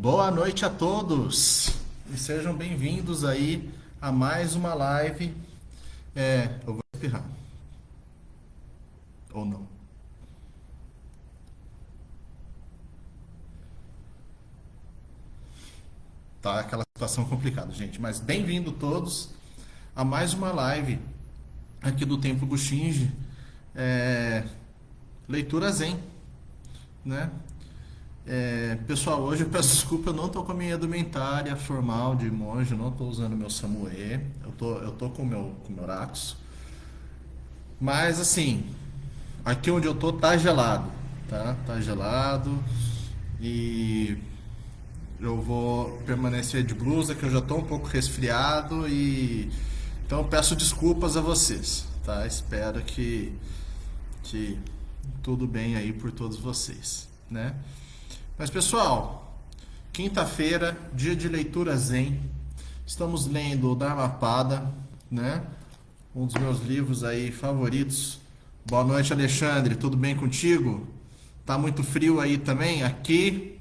Boa noite a todos e sejam bem-vindos aí a mais uma live. Eu vou espirrar. Ou não. Tá aquela situação complicada, gente. Mas bem-vindo todos a mais uma live aqui do Templo Bushinge. Leitura Zen, né? Pessoal, hoje eu peço desculpa, eu não tô com a minha indumentária formal de monge, eu não tô usando meu Samue, eu tô com o meu Raxo. Mas assim, aqui onde eu tô tá gelado, tá? Tá gelado e eu vou permanecer de blusa, que eu já tô um pouco resfriado e então eu peço desculpas a vocês, tá? Espero que tudo bem aí por todos vocês, né? Mas pessoal, quinta-feira, dia de leitura Zen, estamos lendo o Dhammapada, né? Um dos meus livros aí favoritos. Boa noite, Alexandre, tudo bem contigo? Tá muito frio aí também? Aqui,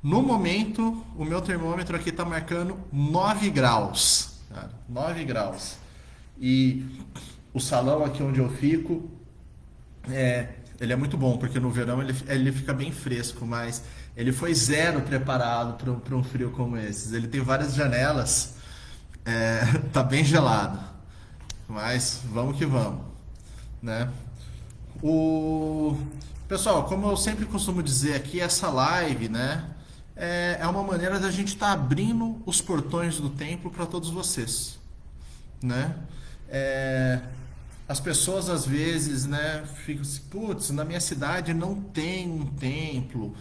no momento, o meu termômetro aqui tá marcando 9 graus, cara, 9 graus. E o salão aqui onde eu fico, ele é muito bom, porque no verão ele fica bem fresco, mas ele foi zero preparado para um frio como esse. Ele tem várias janelas, tá bem gelado, mas vamos que vamos, né? O pessoal, como eu sempre costumo dizer aqui, essa live, né, é uma maneira da gente estar abrindo os portões do templo para todos vocês, né? As pessoas às vezes, né, ficam assim, putz, na minha cidade não tem um templo,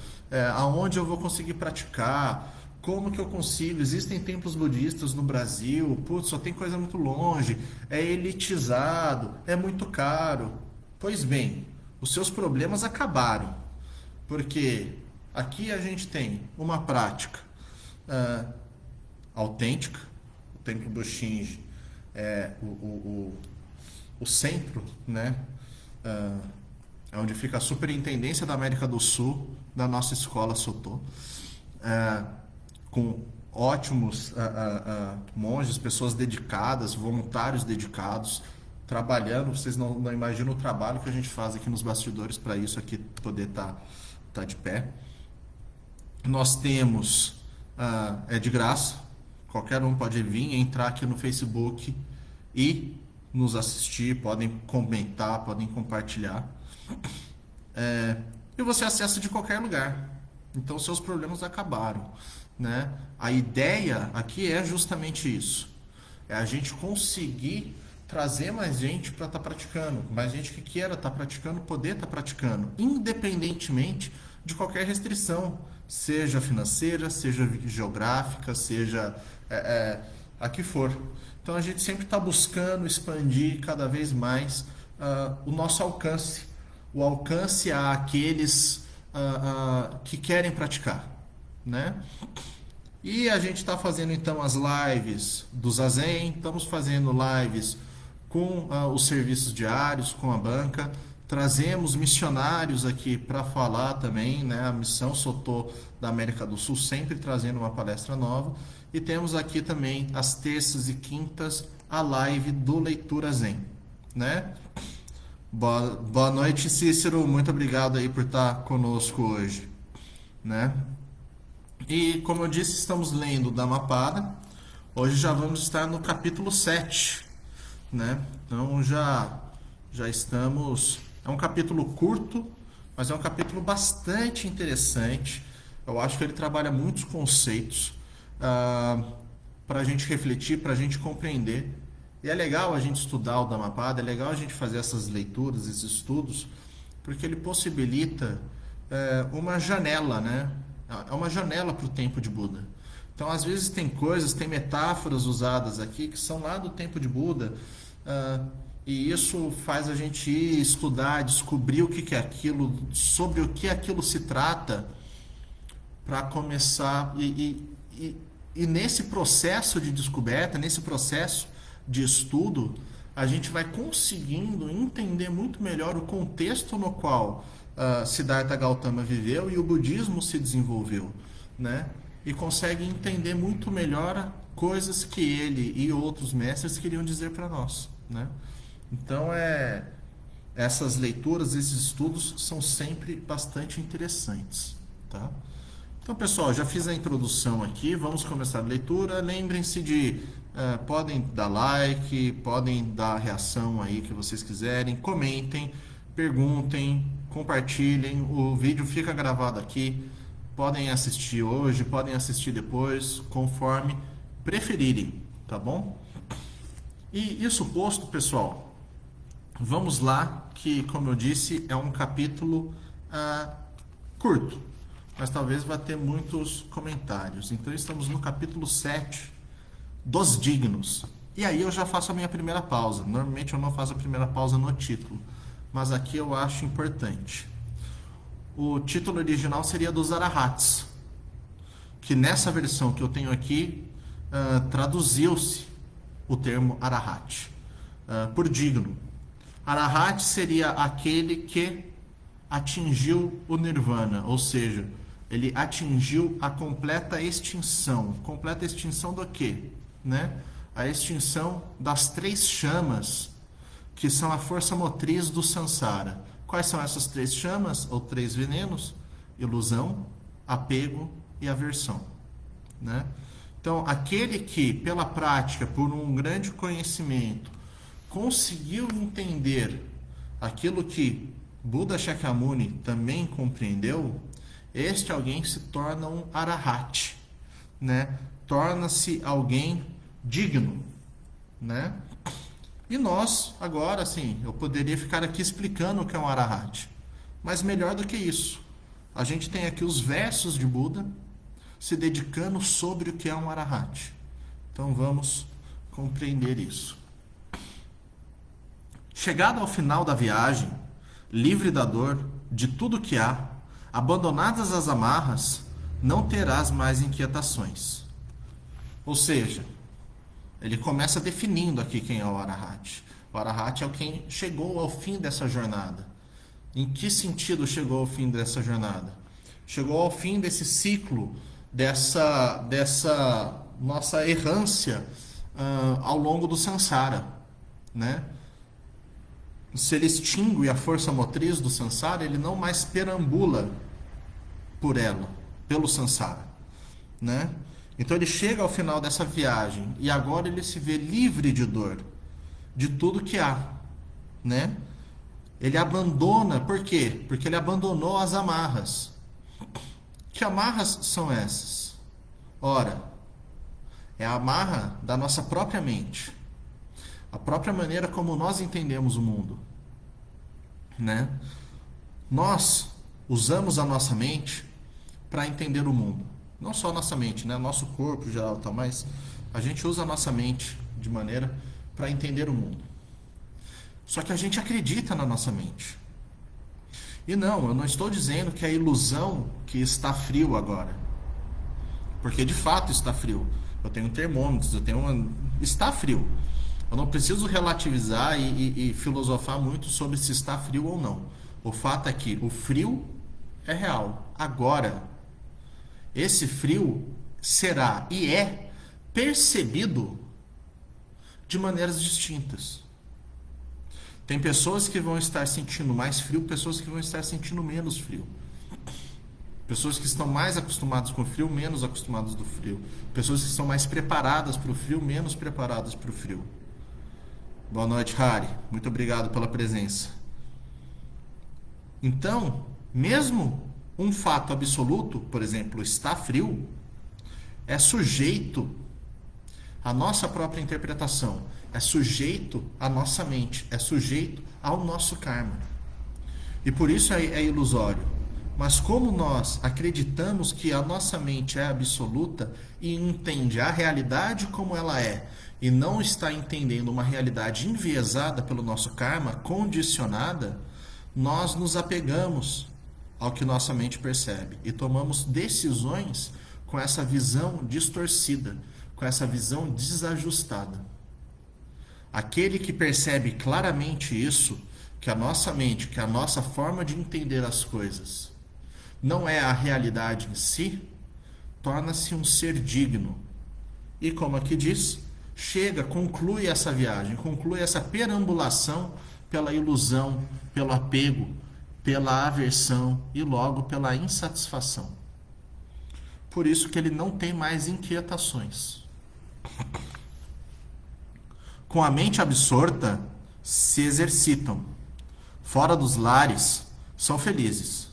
aonde eu vou conseguir praticar? Como que eu consigo? Existem templos budistas no Brasil, putz, só tem coisa muito longe, é elitizado, é muito caro. Pois bem, os seus problemas acabaram, porque aqui a gente tem uma prática autêntica, o Templo do Shinji é o centro, né? É onde fica a Superintendência da América do Sul da nossa escola Sotô, com ótimos monges, pessoas dedicadas, voluntários dedicados, trabalhando. Vocês não imaginam o trabalho que a gente faz aqui nos bastidores para isso aqui poder tá de pé. Nós temos, é de graça, qualquer um pode vir, entrar aqui no Facebook e nos assistir, podem comentar, podem compartilhar. E você acessa de qualquer lugar. Então seus problemas acabaram, né? A ideia aqui é justamente isso. É a gente conseguir trazer mais gente para estar praticando, mais gente que queira estar praticando, poder estar praticando, independentemente de qualquer restrição, seja financeira, seja geográfica, seja a que for. Então a gente sempre está buscando expandir cada vez mais o nosso alcance, o alcance àqueles que querem praticar, né? E a gente está fazendo então as lives do Zazen, estamos fazendo lives com os serviços diários, com a banca, trazemos missionários aqui para falar também, né? A Missão Sotô da América do Sul sempre trazendo uma palestra nova. E temos aqui também às terças e quintas a live do Leitura Zen, né? Boa noite, Cícero, muito obrigado aí por estar conosco hoje, né? E como eu disse, estamos lendo o Dhammapada. Hoje já vamos estar no capítulo 7, né? Então já estamos... É um capítulo curto, mas é um capítulo bastante interessante. Eu acho que ele trabalha muitos conceitos para a gente refletir, para a gente compreender. E é legal a gente estudar o Dhammapada, é legal a gente fazer essas leituras, esses estudos, porque ele possibilita uma janela, né? É uma janela para o tempo de Buda. Então, às vezes tem coisas, tem metáforas usadas aqui que são lá do tempo de Buda, e isso faz a gente ir estudar, descobrir o que é aquilo, sobre o que aquilo se trata, para começar e nesse processo de descoberta, nesse processo de estudo, a gente vai conseguindo entender muito melhor o contexto no qual Siddhartha Gautama viveu e o budismo se desenvolveu, né? e consegue entender muito melhor coisas que ele e outros mestres queriam dizer para nós, né? Então essas leituras, esses estudos são sempre bastante interessantes, tá? Então, pessoal, já fiz a introdução aqui, vamos começar a leitura. Lembrem-se de podem dar like, podem dar a reação aí que vocês quiserem, comentem, perguntem, compartilhem. O vídeo fica gravado aqui, podem assistir hoje, podem assistir depois, conforme preferirem, tá bom? E isso posto, pessoal, vamos lá, que, como eu disse, é um capítulo curto, mas talvez vá ter muitos comentários. Então, estamos no capítulo 7 dos dignos. E aí eu já faço a minha primeira pausa. Normalmente eu não faço a primeira pausa no título, mas aqui eu acho importante. O título original seria dos Arahats, que nessa versão que eu tenho aqui, traduziu-se o termo Arahat por digno. Arahat seria aquele que atingiu o Nirvana, ou seja, ele atingiu a completa extinção. Completa extinção do quê? Né? A extinção das 3 chamas, que são a força motriz do Sansara. Quais são essas 3 chamas, ou 3 venenos? Ilusão, apego e aversão, né? Então, aquele que, pela prática, por um grande conhecimento, conseguiu entender aquilo que Buda Shakyamuni também compreendeu, este alguém se torna um Arahat, né? Torna-se alguém digno, né? E nós, agora, assim, eu poderia ficar aqui explicando o que é um Arahat, mas melhor do que isso, a gente tem aqui os versos de Buda se dedicando sobre o que é um Arahat. Então vamos compreender isso. Chegado ao final da viagem, livre da dor, de tudo que há, abandonadas as amarras, não terás mais inquietações. Ou seja, ele começa definindo aqui quem é o Arahat. O Arahat é quem chegou ao fim dessa jornada. Em que sentido chegou ao fim dessa jornada? Chegou ao fim desse ciclo, dessa nossa errância ao longo do Sansara, né? Se ele extingue a força motriz do Sansara, ele não mais perambula por ela, pelo Sansara, né? Então ele chega ao final dessa viagem e agora ele se vê livre de dor, de tudo que há, né? Ele abandona, por quê? Porque ele abandonou as amarras. Que amarras são essas? Ora, é a amarra da nossa própria mente, a própria maneira como nós entendemos o mundo, né? Nós usamos a nossa mente para entender o mundo. Não só a nossa mente, né? Nosso corpo geral, tá? Mas a gente usa a nossa mente de maneira para entender o mundo. Só que a gente acredita na nossa mente. E não, eu não estou dizendo que é ilusão que está frio agora. Porque de fato está frio. Eu tenho termômetros, está frio. Eu não preciso relativizar e filosofar muito sobre se está frio ou não. O fato é que o frio é real. Agora, esse frio será e é percebido de maneiras distintas. Tem pessoas que vão estar sentindo mais frio, pessoas que vão estar sentindo menos frio. Pessoas que estão mais acostumadas com o frio, menos acostumadas do frio. Pessoas que estão mais preparadas para o frio, menos preparadas para o frio. Boa noite, Hari. Muito obrigado pela presença. Então, mesmo um fato absoluto, por exemplo, está frio, é sujeito à nossa própria interpretação, é sujeito à nossa mente, é sujeito ao nosso karma. E por isso é ilusório. Mas como nós acreditamos que a nossa mente é absoluta e entende a realidade como ela é, e não está entendendo uma realidade enviesada pelo nosso karma, condicionada, nós nos apegamos ao que nossa mente percebe e tomamos decisões com essa visão distorcida, com essa visão desajustada. Aquele que percebe claramente isso, que a nossa mente, que a nossa forma de entender as coisas não é a realidade em si, torna-se um ser digno. E como aqui diz, chega, conclui essa viagem, conclui essa perambulação pela ilusão, pelo apego, pela aversão e logo pela insatisfação. Por isso que ele não tem mais inquietações. Com a mente absorta, se exercitam. Fora dos lares, são felizes.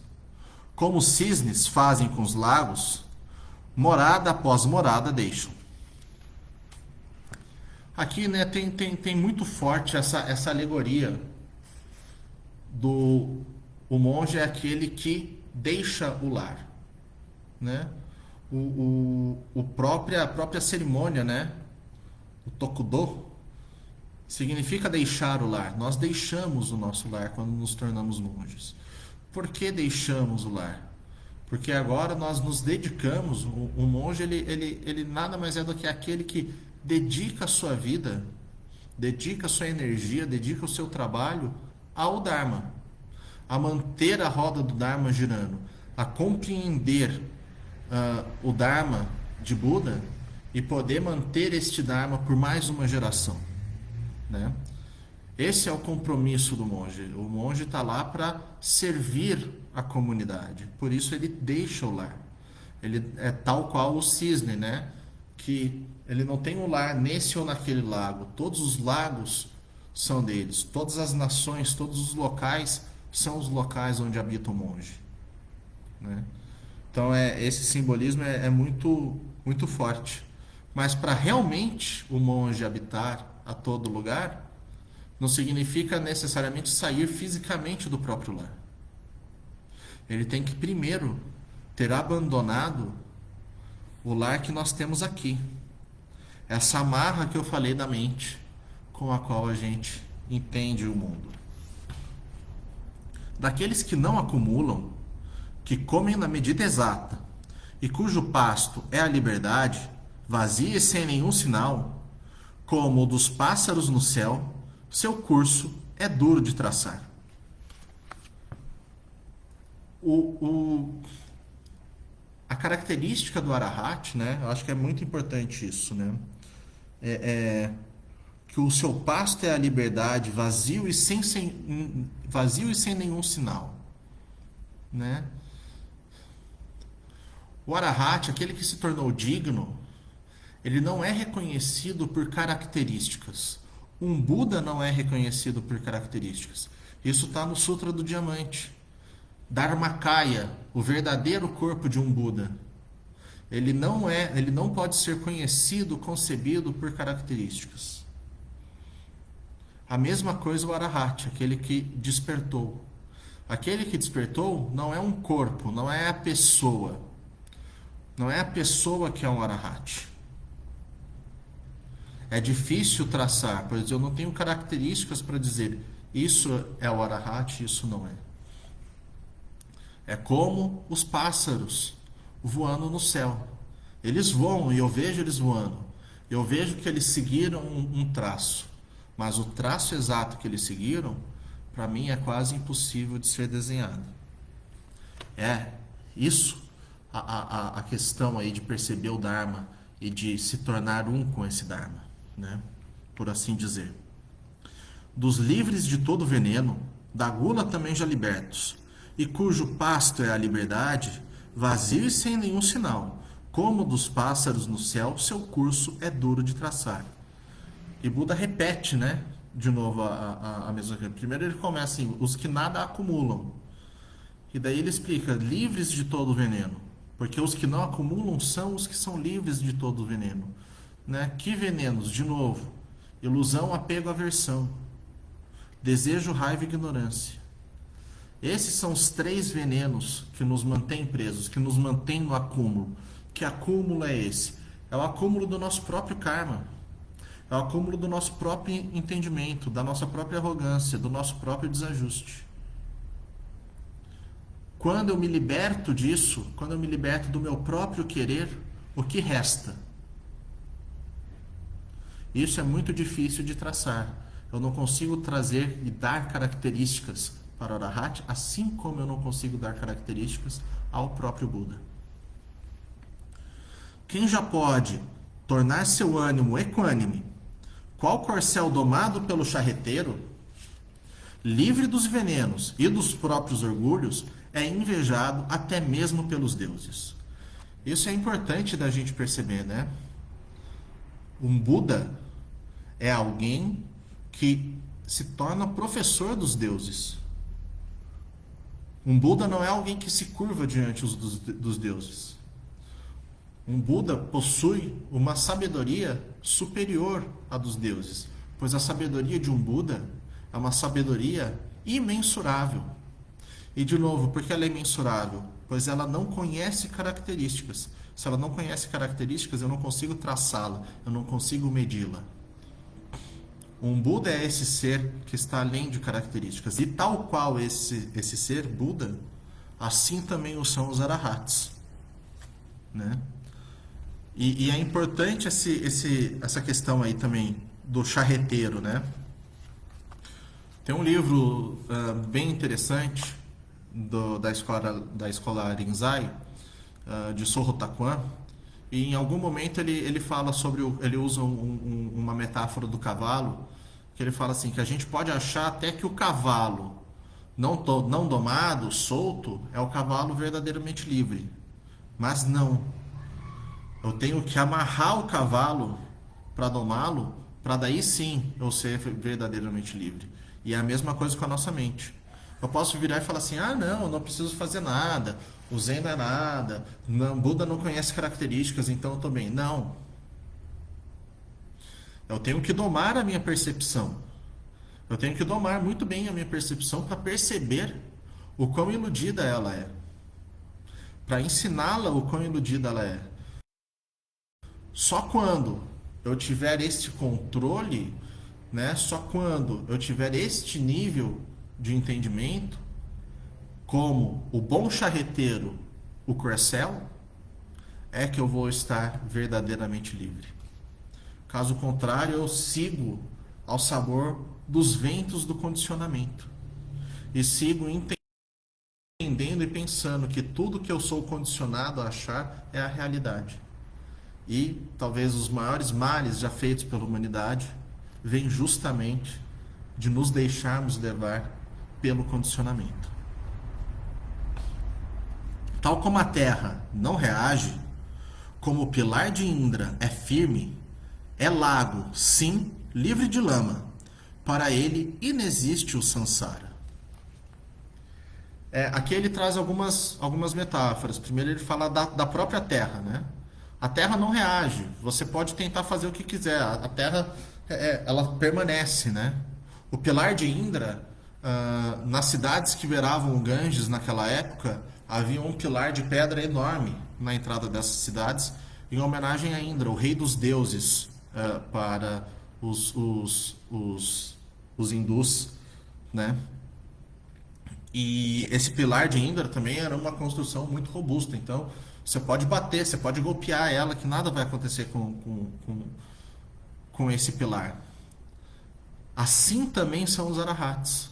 Como os cisnes fazem com os lagos, morada após morada deixam. Aqui, né, tem muito forte essa alegoria do o monge é aquele que deixa o lar, né? A própria cerimônia, né? O tokudo significa deixar o lar. Nós deixamos o nosso lar quando nos tornamos monges. Por que deixamos o lar? Porque agora nós nos dedicamos. O monge ele nada mais é do que aquele que dedica a sua vida, dedica a sua energia, dedica o seu trabalho ao Dharma, a manter a roda do Dharma girando, a compreender o Dharma de Buda e poder manter este Dharma por mais uma geração, né? Esse é o compromisso do monge. O monge está lá para servir a comunidade, por isso ele deixa o lar. Ele é tal qual o cisne, né? Que ele não tem um lar nesse ou naquele lago. Todos os lagos são deles. Todas as nações, todos os locais são os locais onde habita o monge, né? Então esse simbolismo é muito, muito forte. Mas para realmente o monge habitar a todo lugar, não significa necessariamente sair fisicamente do próprio lar. Ele tem que primeiro ter abandonado o lar que nós temos aqui. Essa amarra que eu falei da mente, com a qual a gente entende o mundo. Daqueles que não acumulam, que comem na medida exata, e cujo pasto é a liberdade, vazia e sem nenhum sinal, como o dos pássaros no céu, seu curso é duro de traçar. A característica do Arahat, né? Eu acho que é muito importante isso, né? Que o seu pasto é a liberdade, vazio e sem nenhum sinal, né? O Arahat, aquele que se tornou digno, ele não é reconhecido por características. Um Buda não é reconhecido por características. Isso está no Sutra do Diamante. Dharmakaya, o verdadeiro corpo de um Buda. Ele não pode ser conhecido, concebido por características. A mesma coisa o Arahat, aquele que despertou. Aquele que despertou não é um corpo, não é a pessoa. Não é a pessoa que é um Arahat. É difícil traçar, pois eu não tenho características para dizer isso é o Arahat, isso não é. É como os pássaros voando no céu. Eles voam e eu vejo eles voando. Eu vejo que eles seguiram um traço. Mas o traço exato que eles seguiram, para mim, é quase impossível de ser desenhado. É isso a questão aí de perceber o Dharma e de se tornar um com esse Dharma, né? Por assim dizer. Dos livres de todo veneno, da gula também já libertos, e cujo pasto é a liberdade, vazio e sem nenhum sinal, como dos pássaros no céu, seu curso é duro de traçar. E Buda repete, né, de novo a mesma coisa. Primeiro ele começa assim, os que nada acumulam. E daí ele explica, livres de todo veneno. Porque os que não acumulam são os que são livres de todo veneno, né? Que venenos? De novo, ilusão, apego, aversão, desejo, raiva e ignorância. Esses são os 3 venenos que nos mantêm presos, que nos mantêm no acúmulo. Que acúmulo é esse? É o acúmulo do nosso próprio karma. É o acúmulo do nosso próprio entendimento, da nossa própria arrogância, do nosso próprio desajuste. Quando eu me liberto disso, quando eu me liberto do meu próprio querer, o que resta? Isso é muito difícil de traçar. Eu não consigo trazer e dar características para o Arahat, assim como eu não consigo dar características ao próprio Buda. Quem já pode tornar seu ânimo equânime, qual corcel domado pelo charreteiro, livre dos venenos e dos próprios orgulhos, é invejado até mesmo pelos deuses. Isso é importante da gente perceber, né? Um Buda é alguém que se torna professor dos deuses. Um Buda não é alguém que se curva diante dos deuses. Um Buda possui uma sabedoria superior à dos deuses, pois a sabedoria de um Buda é uma sabedoria imensurável. E de novo, por que ela é imensurável? Pois ela não conhece características. Se ela não conhece características, eu não consigo traçá-la, eu não consigo medi-la. Um Buda é esse ser que está além de características. E tal qual esse ser, Buda, assim também o são os Arahats. Né? E é importante essa questão aí também do charreteiro, né? Tem um livro bem interessante da escola Rinzai, de Soho Takuan, e em algum momento ele fala sobre ele usa uma metáfora do cavalo, que ele fala assim, que a gente pode achar até que o cavalo não domado, solto, é o cavalo verdadeiramente livre. Mas não. Eu tenho que amarrar o cavalo para domá-lo, para daí sim eu ser verdadeiramente livre. E é a mesma coisa com a nossa mente. Eu posso virar e falar assim, não, eu não preciso fazer nada, o Zen não é nada, Buda não conhece características, então eu estou bem. Não. Eu tenho que domar a minha percepção. Eu tenho que domar muito bem a minha percepção para perceber o quão iludida ela é. Para ensiná-la o quão iludida ela é. Só quando eu tiver este controle, né? Só quando eu tiver este nível de entendimento, como o bom charreteiro, o corcel, é que eu vou estar verdadeiramente livre. Caso contrário, eu sigo ao sabor dos ventos do condicionamento. E sigo entendendo e pensando que tudo que eu sou condicionado a achar é a realidade. E talvez os maiores males já feitos pela humanidade vêm justamente de nos deixarmos levar pelo condicionamento. Tal como a Terra não reage, como o pilar de Indra é firme, é lago, sim, livre de lama. Para ele inexiste o Sansara. Aqui ele traz algumas metáforas. Primeiro ele fala da própria Terra, né? A Terra não reage. Você pode tentar fazer o que quiser. A Terra, ela permanece, né? O pilar de Indra, nas cidades que beiravam o Ganges naquela época, havia um pilar de pedra enorme na entrada dessas cidades, em homenagem a Indra, o rei dos deuses, para os hindus, né? E esse pilar de Indra também era uma construção muito robusta. Então, você pode bater, você pode golpear ela, que nada vai acontecer com esse pilar. Assim também são os Arahats.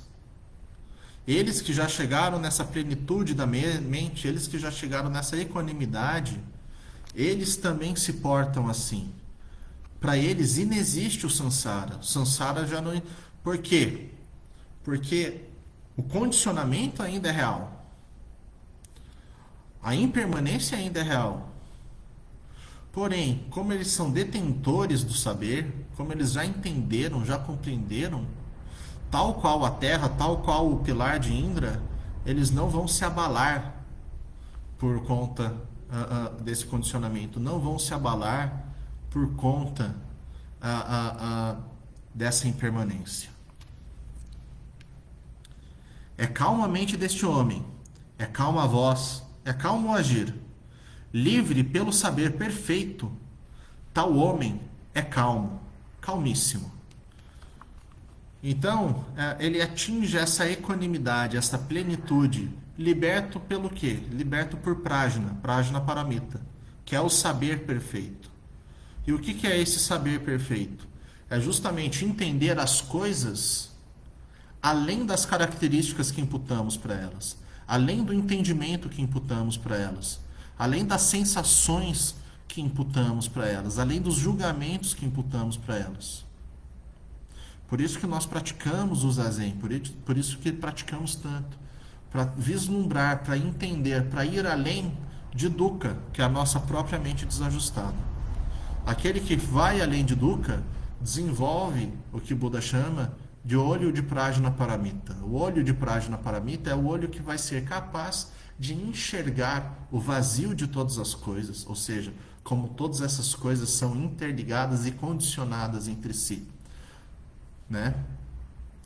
Eles que já chegaram nessa plenitude da mente, eles que já chegaram nessa equanimidade, eles também se portam assim. Para eles inexiste o Sansara. O Sansara já não... Por quê? Porque o condicionamento ainda é real. A impermanência ainda é real. Porém, como eles são detentores do saber, como eles já entenderam, já compreenderam, tal qual a Terra, tal qual o pilar de Indra, eles não vão se abalar por conta desse condicionamento, não vão se abalar por conta dessa impermanência. É calma a mente deste homem, é calma a voz, é calmo o agir. Livre pelo saber perfeito, tal homem é calmo, calmíssimo. Então, ele atinge essa equanimidade, essa plenitude, liberto pelo quê? Liberto por Prajna, Prajna Paramita, que é o saber perfeito. E o que é esse saber perfeito? É justamente entender as coisas além das características que imputamos para elas, além do entendimento que imputamos para elas, além das sensações que imputamos para elas, além dos julgamentos que imputamos para elas. Por isso que nós praticamos o zazen, por isso que praticamos tanto, para vislumbrar, para entender, para ir além de dukkha, que é a nossa própria mente desajustada. Aquele que vai além de dukkha desenvolve o que Buda chama de olho de Prajna Paramita. O olho de Prajna Paramita é o olho que vai ser capaz de enxergar o vazio de todas as coisas, ou seja, como todas essas coisas são interligadas e condicionadas entre si, né?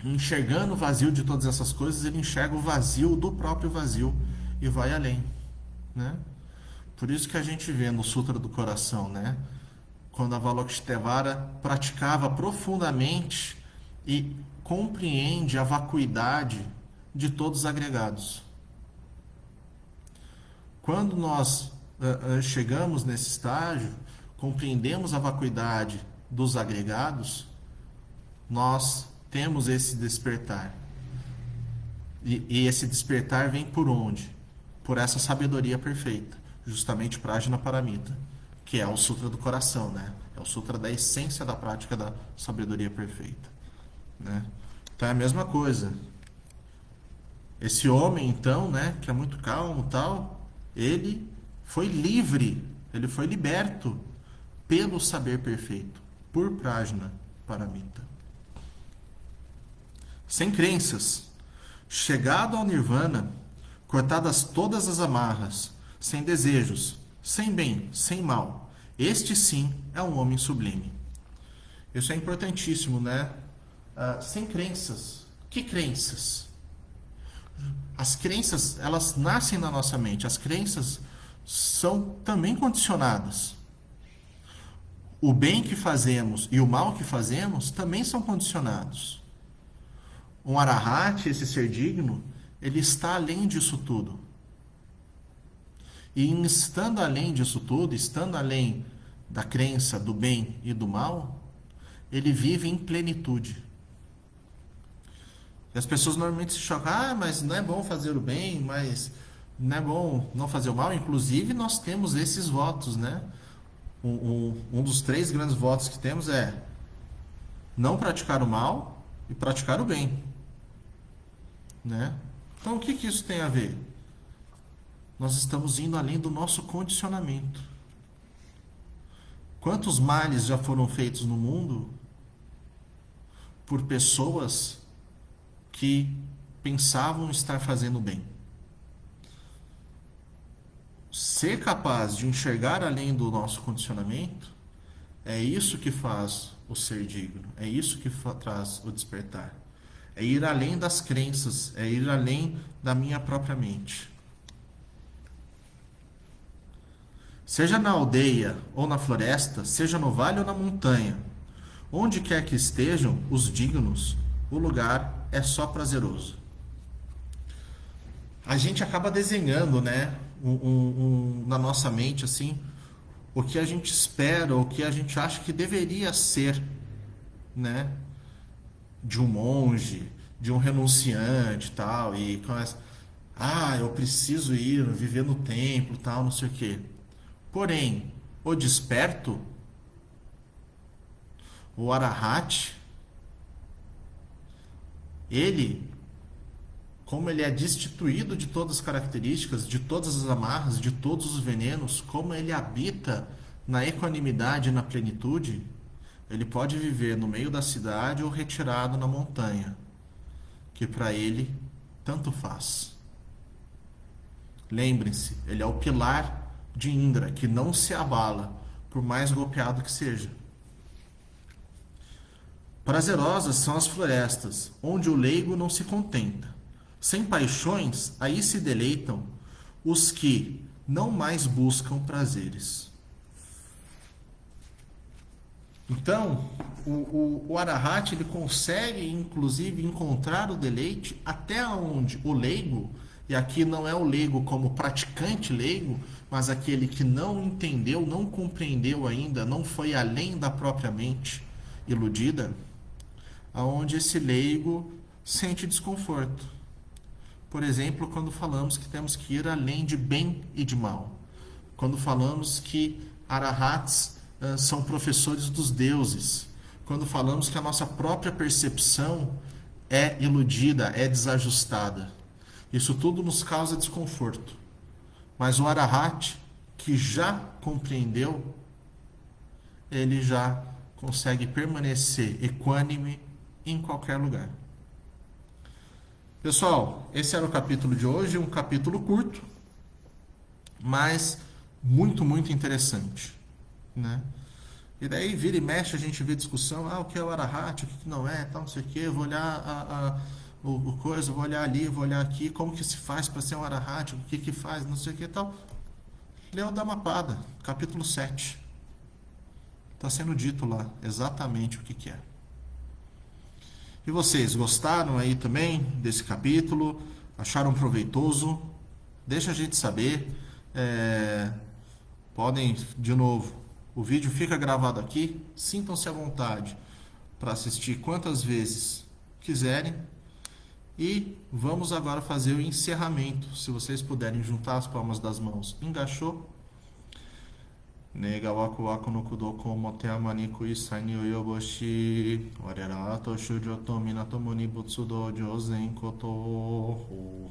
Enxergando o vazio de todas essas coisas, ele enxerga o vazio do próprio vazio e vai além, né? Por isso que a gente vê no Sutra do Coração, né? Quando Avalokiteshvara praticava profundamente e compreende a vacuidade de todos os agregados. Quando nós chegamos nesse estágio, compreendemos a vacuidade dos agregados, nós temos esse despertar. E esse despertar vem por onde? Por essa sabedoria perfeita, justamente Prajna Paramita, que é o Sutra do Coração, né? É o Sutra da essência da prática da sabedoria perfeita, né? Então é a mesma coisa. Esse homem, então, né, que é muito calmo e tal, ele foi livre, ele foi liberto pelo saber perfeito, por Prajna Paramita. Sem crenças, chegado ao Nirvana, cortadas todas as amarras, sem desejos, sem bem, sem mal, este sim é um homem sublime. Isso é importantíssimo, né? Sem crenças. Que crenças? As crenças, elas nascem na nossa mente. As crenças são também condicionadas. O bem que fazemos e o mal que fazemos também são condicionados. Um arahat, esse ser digno, ele está além disso tudo. E estando além disso tudo, estando além da crença do bem e do mal, ele vive em plenitude. E as pessoas normalmente se chocam, mas não é bom fazer o bem, mas não é bom não fazer o mal. Inclusive, nós temos esses votos, né? Um dos 3 grandes votos que temos é não praticar o mal e praticar o bem, né? Então, o que isso tem a ver? Nós estamos indo além do nosso condicionamento. Quantos males já foram feitos no mundo por pessoas que pensavam estar fazendo bem? Ser capaz de enxergar além do nosso condicionamento é isso que faz o ser digno, é isso que traz o despertar. É ir além das crenças, é ir além da minha própria mente. Seja na aldeia ou na floresta, seja no vale ou na montanha, onde quer que estejam os dignos, o lugar é só prazeroso. A gente acaba desenhando, né, na nossa mente, assim, o que a gente espera, o que a gente acha que deveria ser, né, de um monge, de um renunciante, tal, e começa, eu preciso ir viver no templo, tal, não sei o quê. Porém, o desperto, o arahat, ele, como ele é destituído de todas as características, de todas as amarras, de todos os venenos, como ele habita na equanimidade e na plenitude, ele pode viver no meio da cidade ou retirado na montanha, que para ele tanto faz. Lembrem-se, ele é o pilar de Indra, que não se abala, por mais golpeado que seja. Prazerosas são as florestas, onde o leigo não se contenta. Sem paixões, aí se deleitam os que não mais buscam prazeres. Então, o arahat, ele consegue, inclusive, encontrar o deleite até onde o leigo, e aqui não é o leigo como praticante leigo, mas aquele que não entendeu, não compreendeu ainda, não foi além da própria mente iludida, aonde esse leigo sente desconforto. Por exemplo, quando falamos que temos que ir além de bem e de mal. Quando falamos que Arahats são professores dos deuses. Quando falamos que a nossa própria percepção é iludida, é desajustada. Isso tudo nos causa desconforto. Mas o Arahat, que já compreendeu, ele já consegue permanecer equânime em qualquer lugar. Pessoal, esse era o capítulo de hoje, um capítulo curto, mas muito, muito interessante, né? E daí vira e mexe, a gente vê discussão, o que é o Arahat, o que não é, tal, não sei o que, vou olhar o coisa, vou olhar ali, vou olhar aqui, como que se faz para ser um Arahat, o que faz, não sei o que e tal. Lê o Dhammapada, capítulo 7. Está sendo dito lá exatamente o que é. E vocês gostaram aí também desse capítulo? Acharam proveitoso? Deixa a gente saber. Podem, de novo, o vídeo fica gravado aqui. Sintam-se à vontade para assistir quantas vezes quiserem. E vamos agora fazer o encerramento. Se vocês puderem juntar as palmas das mãos. Engaixou? Nega waku waku no kudoko mote amani kuisai ni uyoboshi warera to shujo to minato ni butsudo jozen koto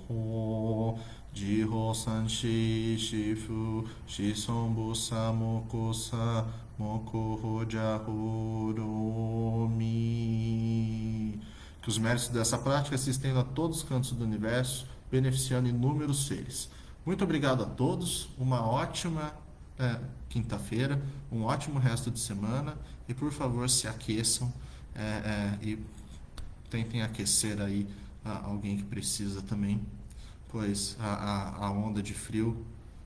ho jiho sanshi shifu shisombu samokosa moko hoja horomi. Que os méritos dessa prática se estendam a todos os cantos do universo, beneficiando inúmeros seres. Muito obrigado a todos, uma ótima quinta-feira, um ótimo resto de semana e por favor se aqueçam e tentem aquecer aí alguém que precisa também, pois a onda de frio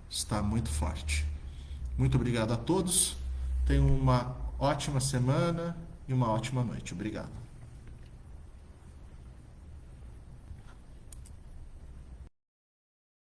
está muito forte. Muito obrigado a todos, tenham uma ótima semana e uma ótima noite. Obrigado.